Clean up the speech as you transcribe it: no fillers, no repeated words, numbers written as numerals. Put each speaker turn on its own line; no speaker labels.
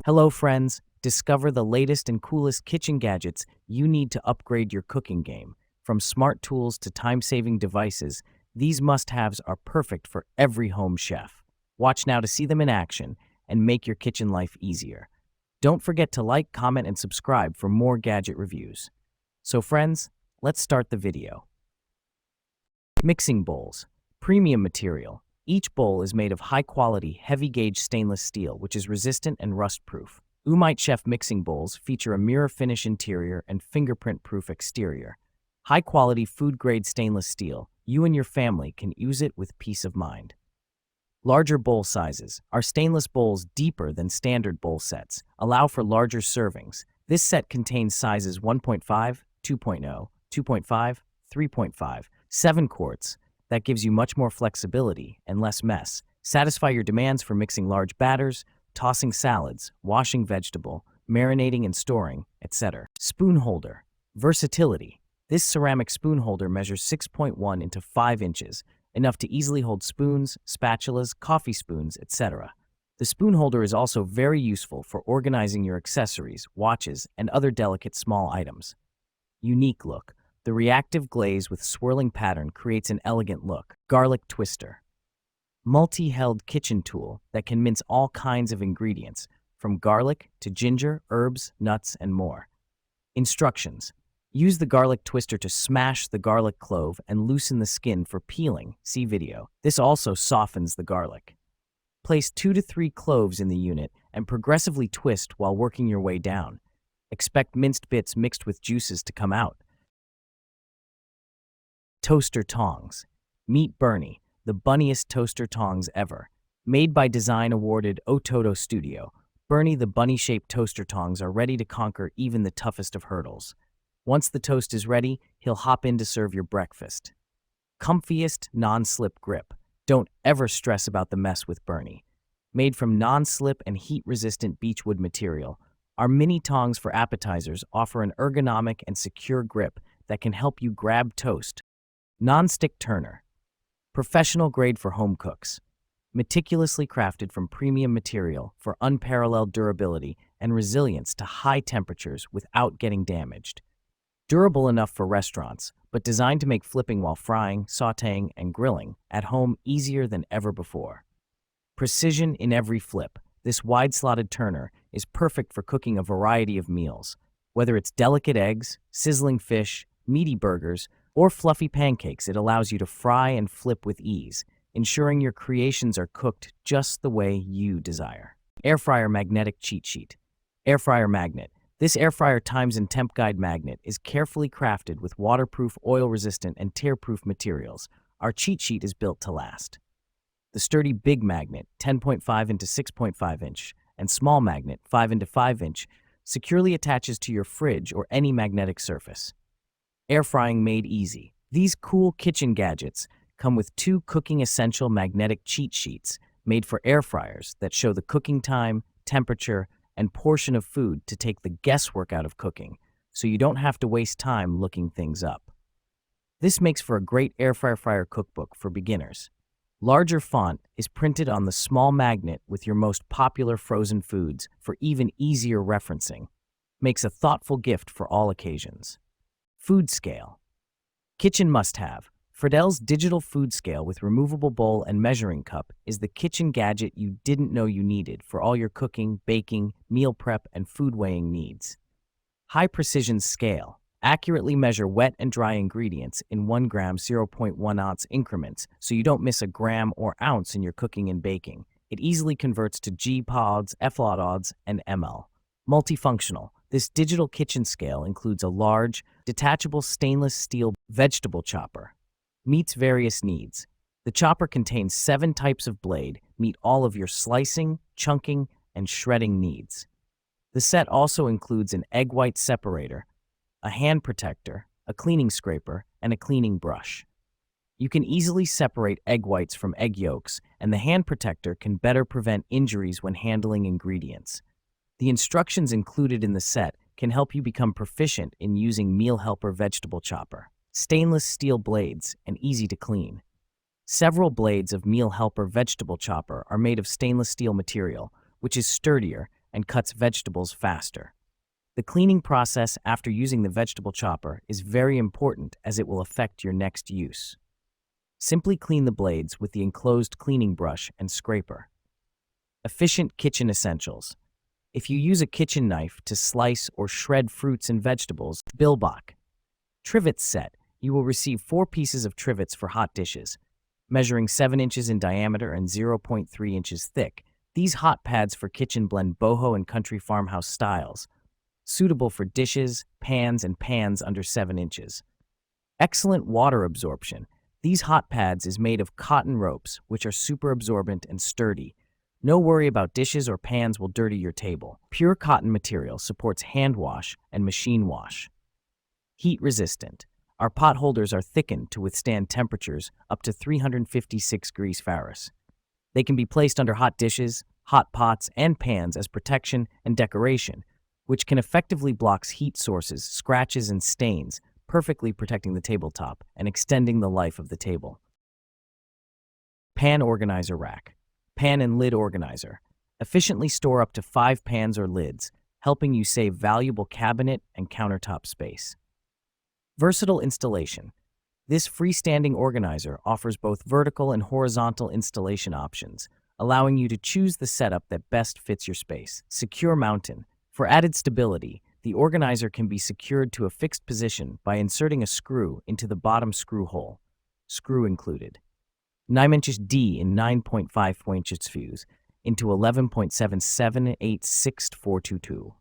Hello, friends. Discover the latest and coolest kitchen gadgets you need to upgrade your cooking game. From smart tools to time-saving devices, these must-haves are perfect for every home chef. Watch now to see them in action and make your kitchen life easier. Don't forget to like, comment, and subscribe for more gadget reviews. So friends, let's start the video. Mixing bowls. Premium material. Each bowl is made of high-quality, heavy-gauge stainless steel, which is resistant and rust-proof. Umite Chef mixing bowls feature a mirror finish interior and fingerprint-proof exterior. High-quality food-grade stainless steel. You and your family can use it with peace of mind. Larger bowl sizes. Our stainless bowls, deeper than standard bowl sets, allow for larger servings. This set contains sizes 1.5, 2.0, 2.5, 3.5, 7 quarts. That gives you much more flexibility and less mess. Satisfy your demands for mixing large batters, tossing salads, washing vegetable, marinating and storing, etc. Spoon holder. Versatility. This ceramic spoon holder measures 6.1 into 5 inches, enough to easily hold spoons, spatulas, coffee spoons, etc. The spoon holder is also very useful for organizing your accessories, watches, and other delicate small items. Unique look. The reactive glaze with swirling pattern creates an elegant look. Garlic twister. Multi-held kitchen tool that can mince all kinds of ingredients, from garlic to ginger, herbs, nuts, and more. Instructions. Use the garlic twister to smash the garlic clove and loosen the skin for peeling. See video. This also softens the garlic. Place 2 to 3 cloves in the unit and progressively twist while working your way down. Expect minced bits mixed with juices to come out. Toaster tongs. Meet Bernie, the bunniest toaster tongs ever. Made by design-awarded Ototo Studio, Bernie the bunny-shaped toaster tongs are ready to conquer even the toughest of hurdles. Once the toast is ready, he'll hop in to serve your breakfast. Comfiest non-slip grip. Don't ever stress about the mess with Bernie. Made from non-slip and heat-resistant beechwood material, our mini tongs for appetizers offer an ergonomic and secure grip that can help you grab toast. Non-stick turner. Professional grade for home cooks. Meticulously crafted from premium material for unparalleled durability and resilience to high temperatures without getting damaged. Durable enough for restaurants, but designed to make flipping while frying, sautéing, and grilling at home easier than ever before. Precision in every flip. This wide-slotted turner is perfect for cooking a variety of meals. Whether it's delicate eggs, sizzling fish, meaty burgers, or fluffy pancakes, it allows you to fry and flip with ease, ensuring your creations are cooked just the way you desire. Air fryer magnetic cheat sheet. Air fryer magnet. This air fryer times and temp guide magnet is carefully crafted with waterproof, oil-resistant, and tear-proof materials. Our cheat sheet is built to last. The sturdy big magnet, 10.5 into 6.5 inch, and small magnet, 5 into 5 inch, securely attaches to your fridge or any magnetic surface. Air frying made easy. These cool kitchen gadgets come with 2 cooking essential magnetic cheat sheets made for air fryers that show the cooking time, temperature, and portion of food to take the guesswork out of cooking, so you don't have to waste time looking things up. This makes for a great air fryer cookbook for beginners. Larger font is printed on the small magnet with your most popular frozen foods for even easier referencing. Makes a thoughtful gift for all occasions. Food scale. Kitchen must-have. Friedel's digital food scale with removable bowl and measuring cup is the kitchen gadget you didn't know you needed for all your cooking, baking, meal prep, and food weighing needs. High precision scale. Accurately measure wet and dry ingredients in 1 gram 0.1 ounce increments so you don't miss a gram or ounce in your cooking and baking. It easily converts to G-pods, F-ods, and ml. Multifunctional. This digital kitchen scale includes a large, detachable stainless steel vegetable chopper. Meets various needs. The chopper contains 7 types of blade, meet all of your slicing, chunking, and shredding needs. The set also includes an egg white separator, a hand protector, a cleaning scraper, and a cleaning brush. You can easily separate egg whites from egg yolks, and the hand protector can better prevent injuries when handling ingredients. The instructions included in the set can help you become proficient in using Meal Helper vegetable chopper. Stainless steel blades and easy to clean. Several blades of Meal Helper vegetable chopper are made of stainless steel material, which is sturdier and cuts vegetables faster. The cleaning process after using the vegetable chopper is very important as it will affect your next use. Simply clean the blades with the enclosed cleaning brush and scraper. Efficient kitchen essentials. If you use a kitchen knife to slice or shred fruits and vegetables, Bilbach. Trivet set. You will receive 4 pieces of trivets for hot dishes, measuring 7 inches in diameter and 0.3 inches thick. These hot pads for kitchen blend boho and country farmhouse styles, suitable for dishes, pans, and pans under 7 inches. Excellent water absorption. These hot pads is made of cotton ropes, which are super absorbent and sturdy. No worry about dishes or pans will dirty your table. Pure cotton material supports hand wash and machine wash. Heat resistant. Our pot holders are thickened to withstand temperatures up to 356 degrees Fahrenheit. They can be placed under hot dishes, hot pots, and pans as protection and decoration, which can effectively block heat sources, scratches, and stains, perfectly protecting the tabletop and extending the life of the table. Pan organizer rack. Pan and lid organizer. Efficiently store up to 5 pans or lids, helping you save valuable cabinet and countertop space. Versatile installation. This freestanding organizer offers both vertical and horizontal installation options, allowing you to choose the setup that best fits your space. Secure mounting. For added stability, the organizer can be secured to a fixed position by inserting a screw into the bottom screw hole. Screw included. 9 inches D in 9.5 inches fuse into 11.7786422.